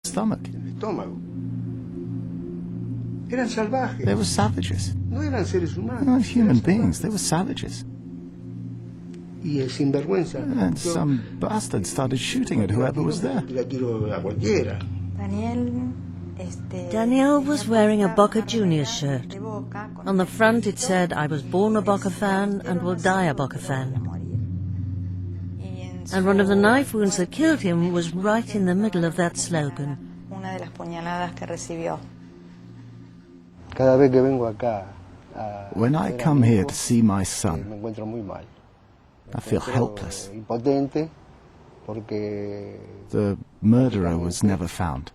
stomach. Estómago. Eran salvajes. They were savages. No eran seres humanos. They weren't human beings, they were savages. Y el sinvergüenza. And some bastard started shooting at whoever was there. Daniel was wearing a Boca Juniors shirt. On the front it said, "I was born a Boca fan and will die a Boca fan." And one of the knife wounds that killed him was right in the middle of that slogan. When I come here to see my son, I feel helpless. The murderer was never found.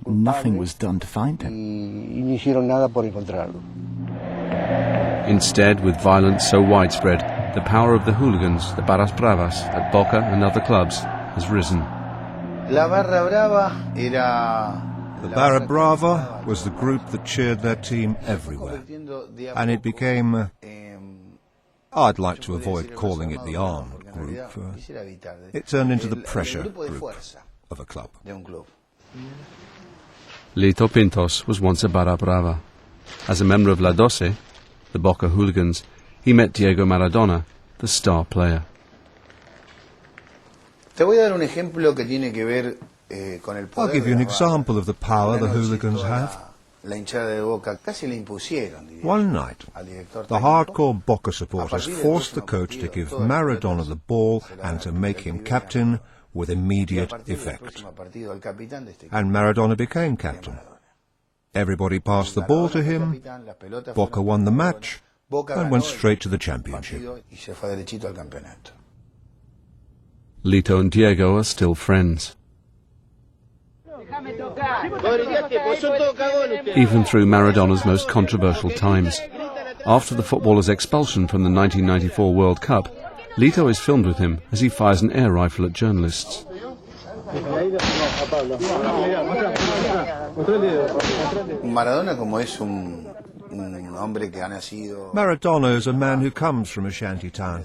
Nothing was done to find him. Instead, with violence so widespread, the power of the hooligans, the Barras Bravas, at Boca and other clubs, has risen. The Barra Brava was the group that cheered their team everywhere. And it became... I'd like to avoid calling it the armed group. It turned into the pressure group of a club. Lito Pintos was once a Barra Brava. As a member of La Doce, the Boca hooligans, he met Diego Maradona, the star player. I'll give you an example of the power the hooligans have. One night, the hardcore Boca supporters forced the coach to give Maradona the ball and to make him captain with immediate effect. And Maradona became captain. Everybody passed the ball to him, Boca won the match, and went straight to the championship. Lito and Diego are still friends. Even through Maradona's most controversial times. After the footballer's expulsion from the 1994 World Cup, Lito is filmed with him as he fires an air rifle at journalists. Maradona is a man who comes from a shanty town.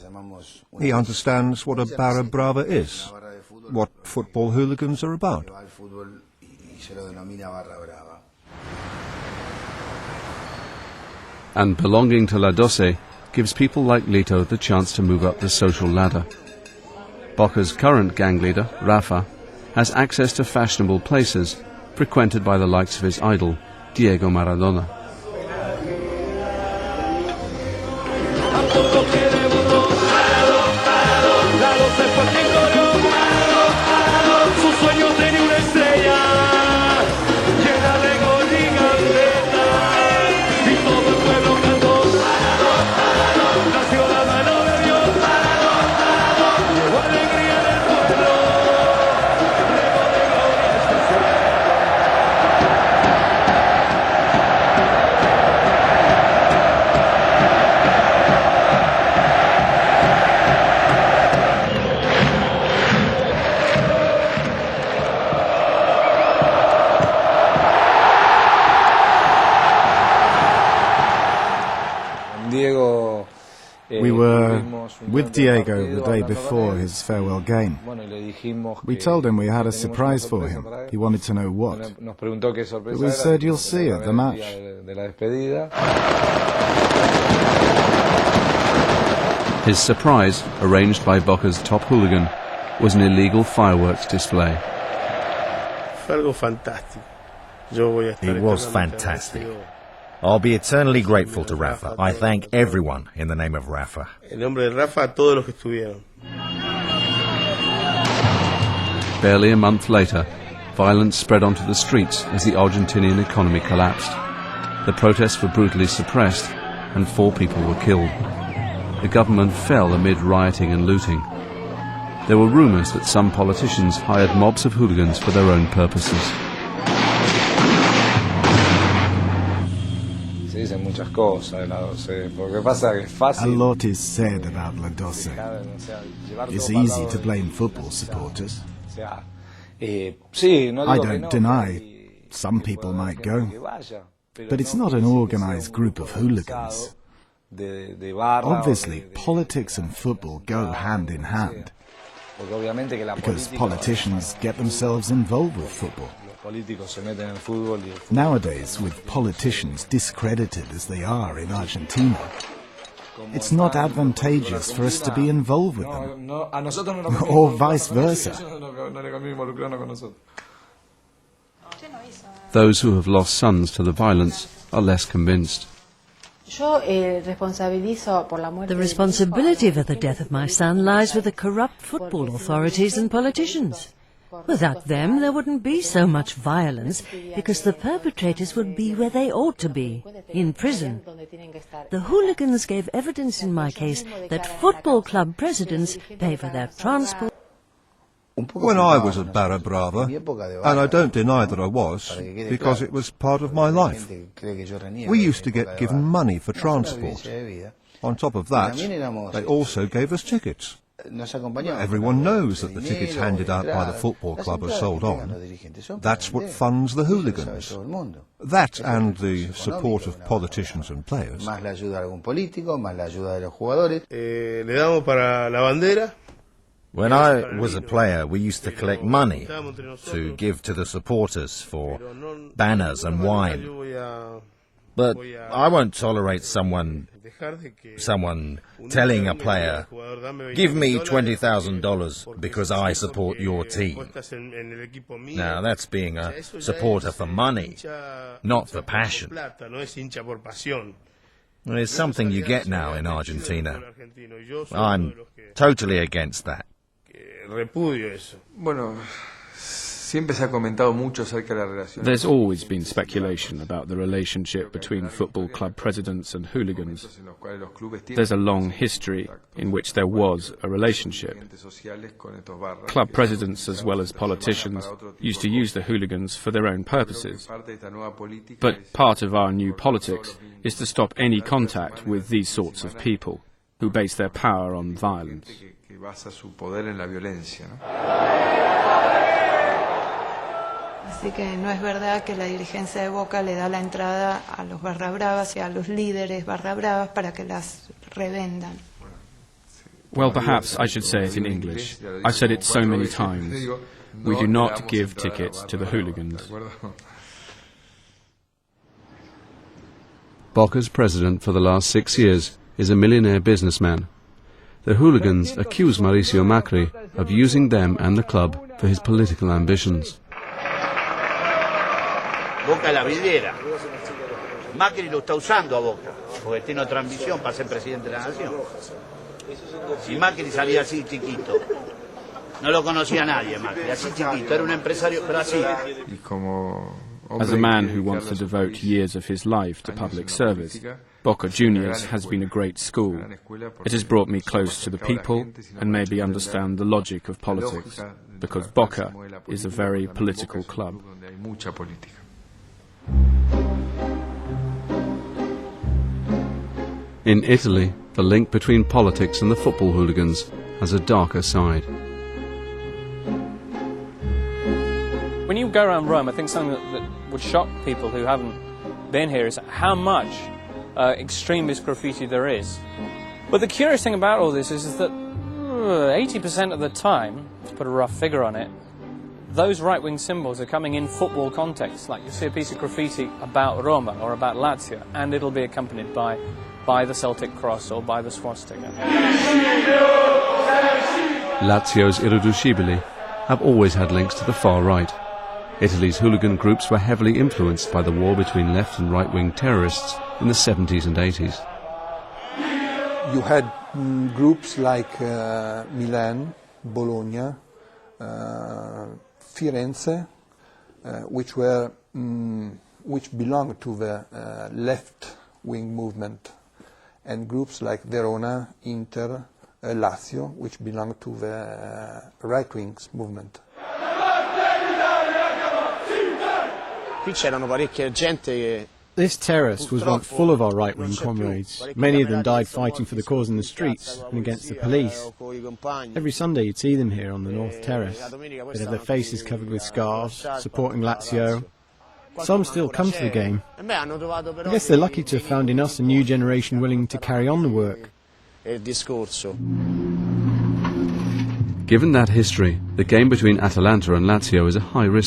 He understands what a Barra Brava is, what football hooligans are about. And belonging to La Doce gives people like Lito the chance to move up the social ladder. Boca's current gang leader, Rafa, has access to fashionable places frequented by the likes of his idol, Diego Maradona. We were with Diego the day before his farewell game. We told him we had a surprise for him. He wanted to know what. But we said, "You'll see at the match." His surprise, arranged by Boca's top hooligan, was an illegal fireworks display. It was fantastic. I'll be eternally grateful to Rafa. I thank everyone in the name of Rafa. Barely a month later, violence spread onto the streets as the Argentinian economy collapsed. The protests were brutally suppressed and 4 people were killed. The government fell amid rioting and looting. There were rumors that some politicians hired mobs of hooligans for their own purposes. A lot is said about La Doce. It's easy to blame football supporters. I don't deny some people might go, but it's not an organized group of hooligans. Obviously, politics and football go hand in hand. because politicians get themselves involved with football. Nowadays, with politicians discredited as they are in Argentina, it's not advantageous for us to be involved with them, or vice versa. Those who have lost sons to the violence are less convinced. The responsibility for the death of my son lies with the corrupt football authorities and politicians. Without them, there wouldn't be so much violence, because the perpetrators would be where they ought to be, in prison. The hooligans gave evidence in my case that football club presidents pay for their transport. When I was at Barra Brava, and I don't deny that I was, because it was part of my life, we used to get given money for transport. On top of that, they also gave us tickets. Everyone knows that the tickets handed out by the football club are sold on. That's what funds the hooligans. That and the support of politicians and players. When I was a player, we used to collect money to give to the supporters for banners and wine. But I won't tolerate someone telling a player, "Give me $20,000 because I support your team." Now that's being a supporter for money, not for passion. It's something you get now in Argentina. I'm totally against that. There's always been speculation about the relationship between football club presidents and hooligans. There's a long history in which there was a relationship. Club presidents, as well as politicians, used to use the hooligans for their own purposes. But part of our new politics is to stop any contact with these sorts of people who base their power on violence. Así que no es verdad que la dirigencia de Boca le da la entrada a los barra bravas y a los líderes barra bravas para que las revendan. Well, perhaps I should say it in English. I've said it so many times. We do not give tickets to the hooligans. Boca's president for the last 6 years is a millionaire businessman. The hooligans accuse Mauricio Macri of using them and the club for his political ambitions. Boca la vidriera. Macri lo está usando a Boca, porque tiene otra ambición para ser presidente de la nación. Si Macri salía así chiquito, no lo conocía nadie Macri, así chiquito, era un empresario, pero así. As a man who wants to devote years of his life to public service, Boca Juniors has been a great school. It has brought me close to the people and made me understand the logic of politics, because Boca is a very political club. In Italy, the link between politics and the football hooligans has a darker side. When you go around Rome, I think something that would shock people who haven't been here is how much extremist graffiti there is. But the curious thing about all this is that 80% of the time, to put a rough figure on it, those right-wing symbols are coming in football context. Like you see a piece of graffiti about Roma or about Lazio, and it'll be accompanied by the Celtic cross or by the swastika. Lazio's Irriducibili have always had links to the far right. Italy's hooligan groups were heavily influenced by the war between left and right-wing terrorists in the 70s and 80s. You had groups like Milan, Bologna, Firenze, which belonged to the left-wing movement, and groups like Verona, Inter, Lazio, which belonged to the right-wing movement. This terrace was once full of our right-wing comrades. Many of them died fighting for the cause in the streets and against the police. Every Sunday you'd see them here on the North Terrace. They'd have their faces covered with scarves, supporting Lazio. Some still come to the game. I guess they're lucky to have found in us a new generation willing to carry on the work. Given that history, the game between Atalanta and Lazio is a high-risk